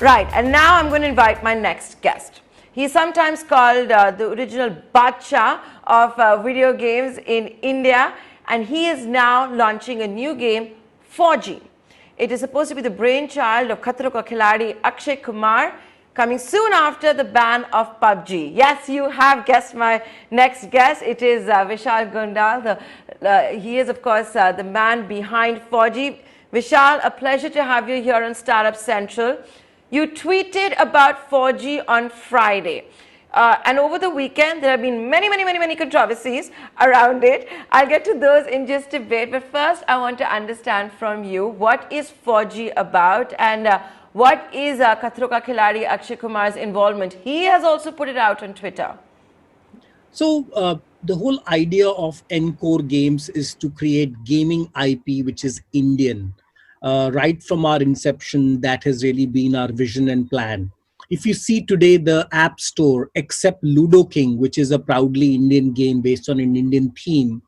Right, and now I'm going to invite my next guest. He's sometimes called the original Bacha of video games in India, and he is now launching a new game, 4G. It is supposed to be the brainchild of Khatro Ka Khiladi Akshay Kumar, coming soon after the ban of PUBG. Yes, you have guessed my next guest. It is Vishal Gundal. He is, of course, the man behind 4G. Vishal, a pleasure to have you here on Startup Central. You tweeted about 4G on Friday. And over the weekend, there have been many controversies around it. I'll get to those in just a bit. But first, I want to understand from you, what is 4G about, and what is Khatro Ka Khiladi Akshay Kumar's involvement? He has also put it out on Twitter. So the whole idea of Encore Games is to create gaming IP which is Indian. Right from our inception, that has really been our vision and plan. If you see today the App Store, except Ludo King, which is a proudly Indian game based on an Indian theme,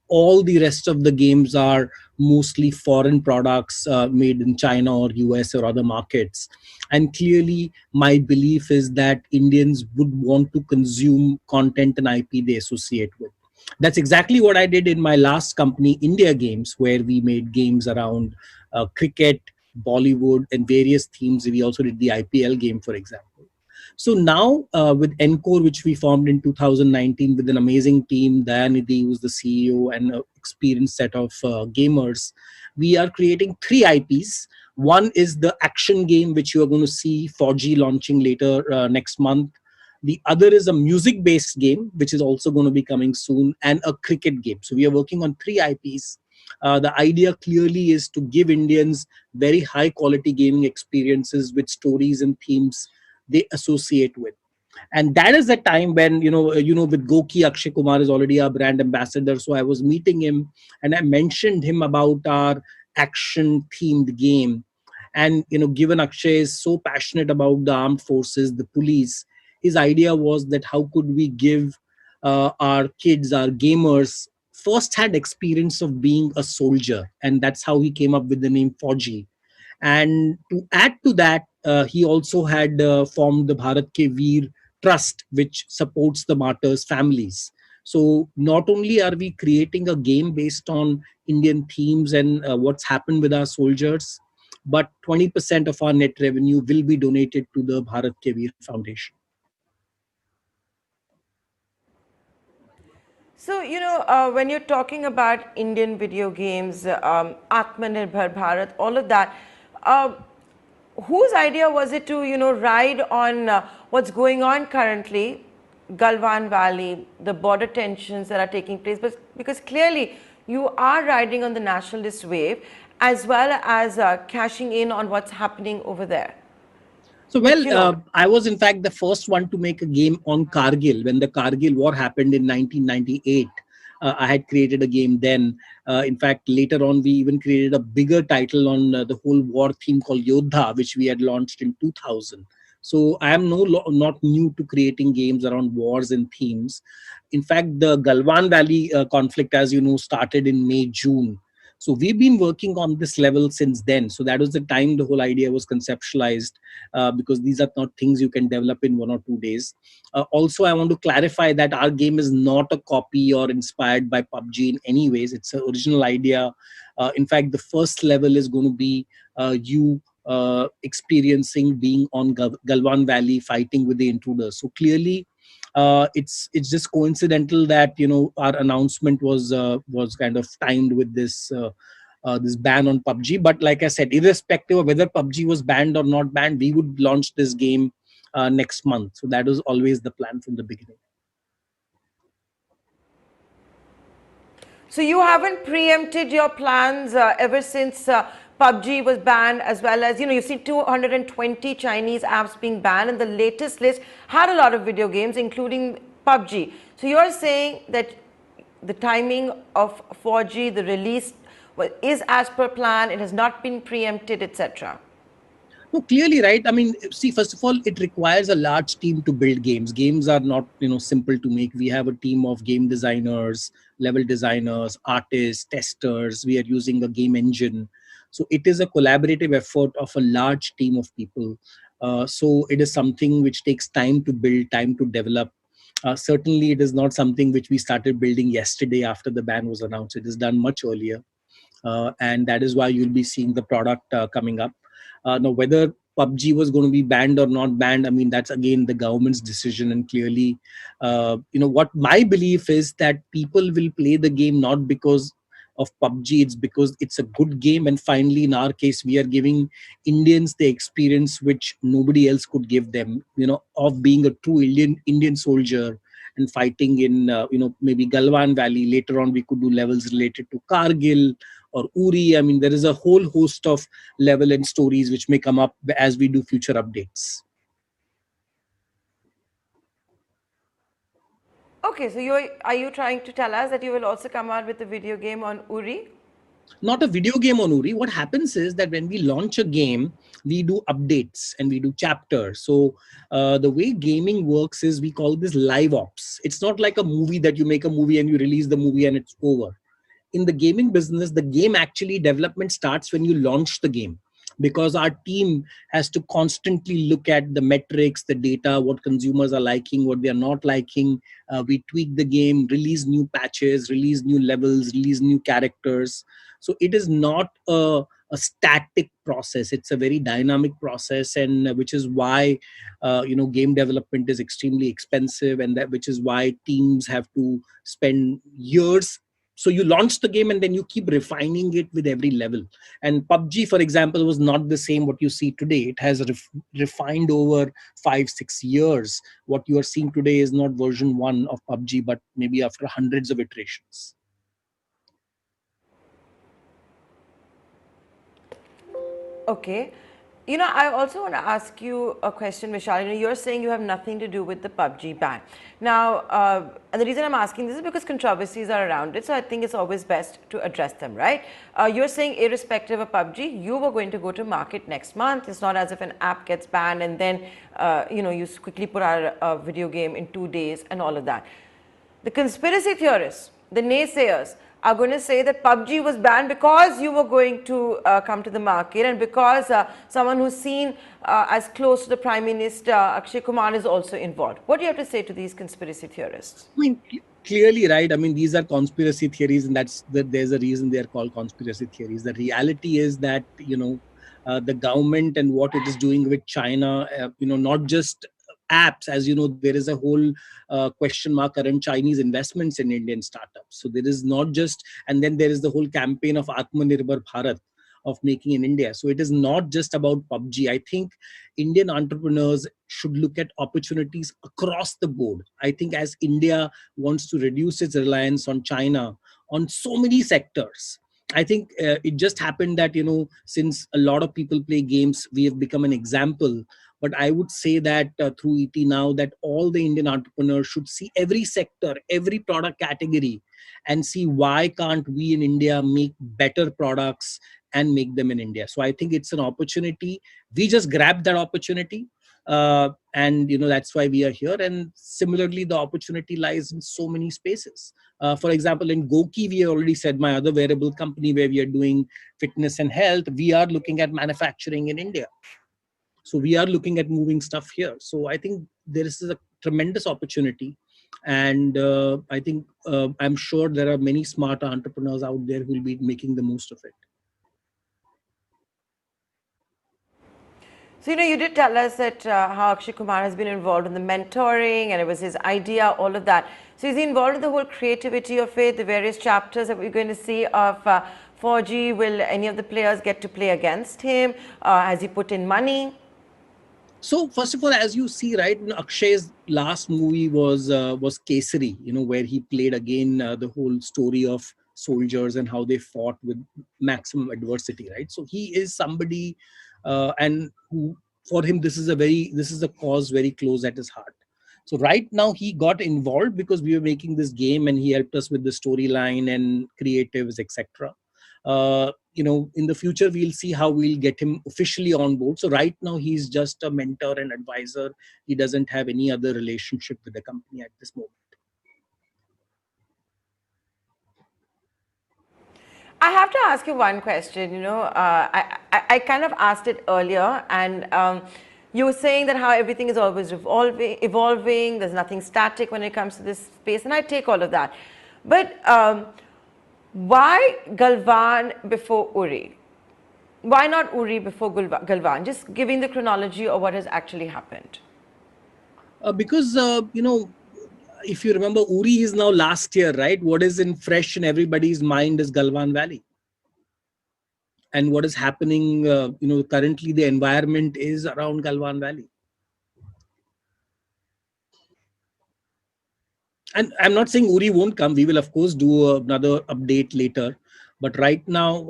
all the rest of the games are mostly foreign products made in China or US or other markets. And clearly, my belief is that Indians would want to consume content and IP they associate with. That's exactly what I did in my last company, India Games, where we made games around cricket, Bollywood, and various themes. We also did the IPL game, for example. So now with Encore, which we formed in 2019 with an amazing team, Dayanidhi, who's the CEO, and an experienced set of gamers, we are creating 3 IPs. One is the action game, which you are going to see 4G launching later next month. The other is a music-based game, which is also going to be coming soon, and a cricket game. So we are working on 3 IPs. The idea clearly is to give Indians very high-quality gaming experiences with stories and themes they associate with. And that is the time when with Goki, Akshay Kumar is already our brand ambassador. So I was meeting him and I mentioned him about our action themed game. And given Akshay is so passionate about the armed forces, the police, his idea was that how could we give our kids, our gamers, first hand experience of being a soldier. And that's how he came up with the name 4G. And to add to that, he also had formed the Bharat Ke Veer Trust, which supports the martyrs' families. So not only are we creating a game based on Indian themes and what's happened with our soldiers, but 20% of our net revenue will be donated to the Bharat Ke Veer Foundation. So, when you're talking about Indian video games, Atmanirbhar Bharat, all of that, whose idea was it to, ride on what's going on currently, Galwan Valley, the border tensions that are taking place? But because clearly you are riding on the nationalist wave as well as cashing in on what's happening over there. So, well, I was in fact the first one to make a game on Kargil. When the Kargil war happened in 1998, I had created a game then. In fact, later on, we even created a bigger title on the whole war theme called Yodha, which we had launched in 2000. So I am not new to creating games around wars and themes. In fact, the Galwan Valley conflict, as you know, started in May, June. So we've been working on this level since then. So that was the time the whole idea was conceptualized, because these are not things you can develop in 1 or 2 days. Also, I want to clarify that our game is not a copy or inspired by PUBG in any ways. It's an original idea. In fact, the first level is going to be you experiencing being on Galwan Valley fighting with the intruders. So clearly, it's just coincidental that our announcement was kind of timed with this ban on PUBG. But like I said, irrespective of whether PUBG was banned or not banned, we would launch this game next month. So that was always the plan from the beginning. So you haven't preempted your plans ever since PUBG was banned, as well as, you've seen 220 Chinese apps being banned, and the latest list had a lot of video games, including PUBG. So you're saying that the timing of 4G, the release, is as per plan, it has not been preempted, etc. No, clearly, right. I mean, see, first of all, it requires a large team to build games. Games are not, simple to make. We have a team of game designers, level designers, artists, testers. We are using a game engine. So it is a collaborative effort of a large team of people. So it is something which takes time to build, time to develop. Certainly, it is not something which we started building yesterday after the ban was announced. It is done much earlier, and that is why you'll be seeing the product coming up. Now, whether PUBG was going to be banned or not banned, I mean, that's again the government's decision. And clearly, what my belief is that people will play the game not because of PUBG, it's because it's a good game. And finally, in our case, we are giving Indians the experience which nobody else could give them, of being a true Indian soldier and fighting in, maybe Galwan Valley. Later on, we could do levels related to Kargil or Uri. I mean, there is a whole host of level and stories which may come up as we do future updates. Okay, so are you trying to tell us that you will also come out with a video game on Uri? Not a video game on Uri. What happens is that when we launch a game, we do updates and we do chapters. So the way gaming works is we call this live ops. It's not like a movie that you make a movie and you release the movie and it's over. In the gaming business, the game actually development starts when you launch the game, because our team has to constantly look at the metrics, the data, what consumers are liking, what they are not liking. We tweak the game, release new patches, release new levels, release new characters. So it is not a static process. It's a very dynamic process, and which is why game development is extremely expensive, and that which is why teams have to spend years. So you launch the game and then you keep refining it with every level. And PUBG, for example, was not the same what you see today. It has refined over 5-6 years. What you are seeing today is not version 1 of PUBG, but maybe after hundreds of iterations. Okay. I also want to ask you a question, Vishal. You're saying you have nothing to do with the PUBG ban. Now, and the reason I'm asking this is because controversies are around it, so I think it's always best to address them, right? You're saying irrespective of PUBG, you were going to go to market next month. It's not as if an app gets banned and then, you quickly put out a video game in 2 days and all of that. The conspiracy theorists, the naysayers, are going to say that PUBG was banned because you were going to come to the market, and because someone who's seen as close to the Prime Minister, Akshay Kumar, is also involved. What do you have to say to these conspiracy theorists? I mean, clearly, right? I mean, these are conspiracy theories, and there's a reason they are called conspiracy theories. The reality is that the government and what it is doing with China, not just apps, as you know, there is a whole question mark around Chinese investments in Indian startups. So there is not just, and then there is the whole campaign of Atmanirbhar Bharat, of making in India. So it is not just about PUBG. I think Indian entrepreneurs should look at opportunities across the board. I think as India wants to reduce its reliance on China on so many sectors, I think it just happened that, since a lot of people play games, we have become an example. But I would say that through ET now, that all the Indian entrepreneurs should see every sector, every product category, and see why can't we in India make better products and make them in India. So I think it's an opportunity. We just grabbed that opportunity. And that's why we are here. And similarly, the opportunity lies in so many spaces. For example, in Goki, we already said, my other wearable company where we are doing fitness and health, we are looking at manufacturing in India. So we are looking at moving stuff here. So I think there is a tremendous opportunity. And I think I'm sure there are many smart entrepreneurs out there who will be making the most of it. So, you did tell us that how Akshay Kumar has been involved in the mentoring, and it was his idea, all of that. So, is he involved in the whole creativity of it, the various chapters that we're going to see of 4G? Will any of the players get to play against him? Has he put in money? So first of all, as you see, right, Akshay's last movie was Kesari, where he played again the whole story of soldiers and how they fought with maximum adversity, right? So he is somebody, and who, for him, this is a cause very close at his heart. So right now he got involved because we were making this game, and he helped us with the storyline and creatives, etc. In the future we'll see how we'll get him officially on board. So right now he's just a mentor and advisor. He doesn't have any other relationship with the company at this moment. I have to ask you one question. I kind of asked it earlier, and You were saying that how everything is always evolving, there's nothing static when it comes to this space, and I take all of that. But why Galvan before Uri? Why not Uri before Galvan? Just giving the chronology of what has actually happened. Because, if you remember, Uri is now last year, right? What is in fresh in everybody's mind is Galwan Valley. And what is happening, currently the environment is around Galwan Valley. And I'm not saying Uri won't come. We will, of course, do another update later. But right now,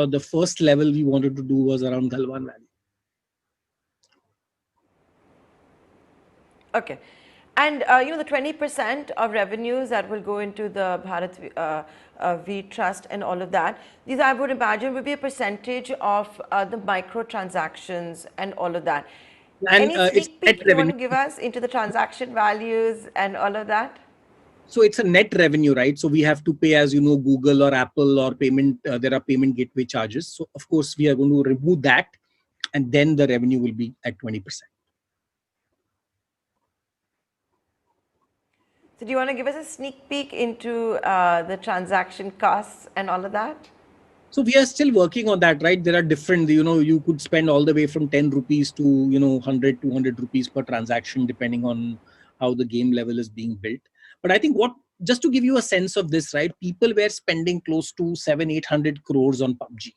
the first level we wanted to do was around Galwan Valley. Okay. And, the 20% of revenues that will go into the Bharat V Trust and all of that, these I would imagine will be a percentage of the microtransactions and all of that. And any sneak peek you want to give us into the transaction values and all of that? So it's a net revenue, right? So we have to pay, as you know, Google or Apple or payment. There are payment gateway charges. So of course we are going to remove that, and then the revenue will be at 20%. So do you want to give us a sneak peek into the transaction costs and all of that? So we are still working on that, right? There are different, you could spend all the way from 10 rupees to, 100, 200 rupees per transaction, depending on how the game level is being built. But I think just to give you a sense of this, right? People were spending close to 700-800 crores on PUBG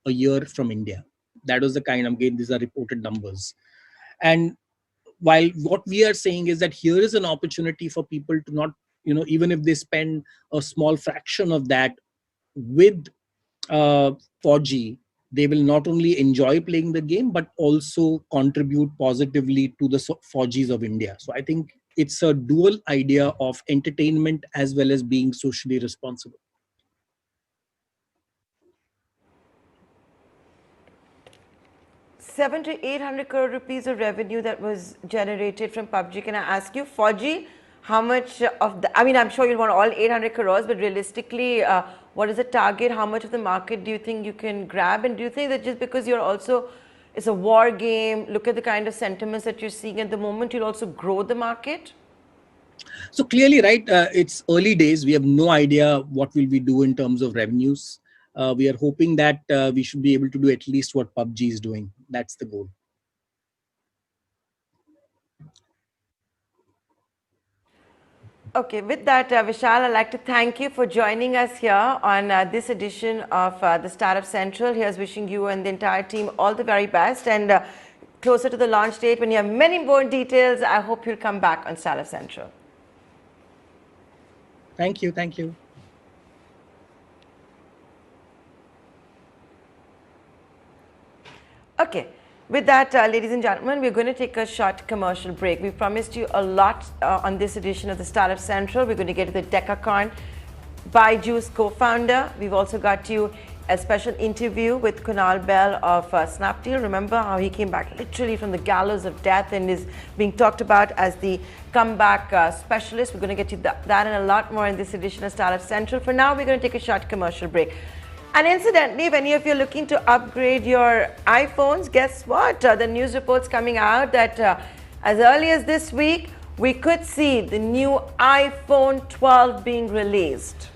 a year from India. That was the kind of game. These are reported numbers. And while what we are saying is that here is an opportunity for people to not, even if they spend a small fraction of that with 4G, they will not only enjoy playing the game, but also contribute positively to the 4Gs of India. So I think it's a dual idea of entertainment as well as being socially responsible. $700 to 800 crore rupees of revenue that was generated from PUBG. Can I ask you, 4G, how much of the, I mean, I'm sure you'll want all 800 crores, but realistically, what is the target? How much of the market do you think you can grab? And do you think that just because you're also, it's a war game, look at the kind of sentiments that you're seeing at the moment, you'll also grow the market? So clearly, right, it's early days. We have no idea what will we do in terms of revenues. We are hoping that we should be able to do at least what PUBG is doing. That's the goal. Okay, with that, Vishal, I'd like to thank you for joining us here on this edition of the Startup Central. Here's wishing you and the entire team all the very best. And closer to the launch date, when you have many more details, I hope you'll come back on Startup Central. Thank you. Thank you. Okay. With that, ladies and gentlemen, we're going to take a short commercial break. We promised you a lot on this edition of the Startup Central. We're going to get to the Decacorn Byju's co-founder. We've also got you a special interview with Kunal Bell of Snapdeal. Remember how he came back literally from the gallows of death and is being talked about as the comeback specialist. We're going to get you that and a lot more in this edition of Startup Central. For now, we're going to take a short commercial break. And incidentally, if any of you are looking to upgrade your iPhones, guess what? The news reports coming out that as early as this week, we could see the new iPhone 12 being released.